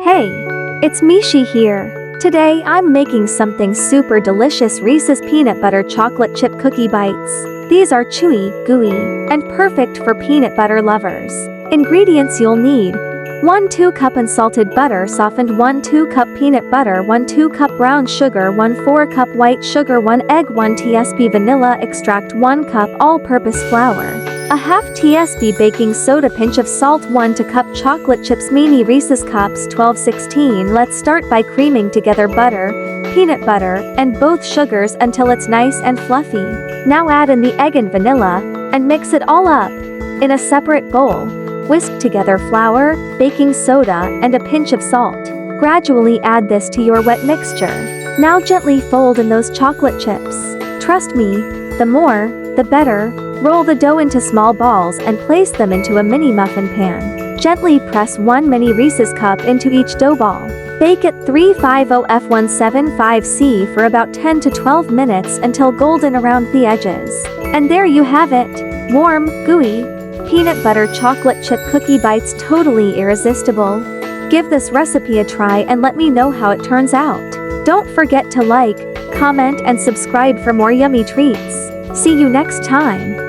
Hey, it's Mishi here. Today I'm making something super delicious: Reese's peanut butter chocolate chip cookie bites. These are chewy, gooey, and perfect for peanut butter lovers. Ingredients you'll need: 1 2-cup unsalted butter softened, 1 2-cup peanut butter, 1 2-cup brown sugar, 1 4-cup white sugar, 1 egg, 1 tsp vanilla extract, 1 cup all-purpose flour, a half tsp baking soda, pinch of salt, 1 2-cup chocolate chips, mini Reese's cups 12-16. Let's start by creaming together butter, peanut butter, and both sugars until it's nice and fluffy. Now add in the egg and vanilla, and mix it all up. In a separate bowl, whisk together flour, baking soda, and a pinch of salt. Gradually add this to your wet mixture. Now gently fold in those chocolate chips. Trust me, the more, the better. Roll the dough into small balls and place them into a mini muffin pan. Gently press 1 mini Reese's cup into each dough ball. Bake at 350 F175C for about 10 to 12 minutes until golden around the edges. And there you have it. Warm, gooey, peanut butter chocolate chip cookie bites, totally irresistible. Give this recipe a try and let me know how it turns out. Don't forget to like, comment, and subscribe for more yummy treats. See you next time.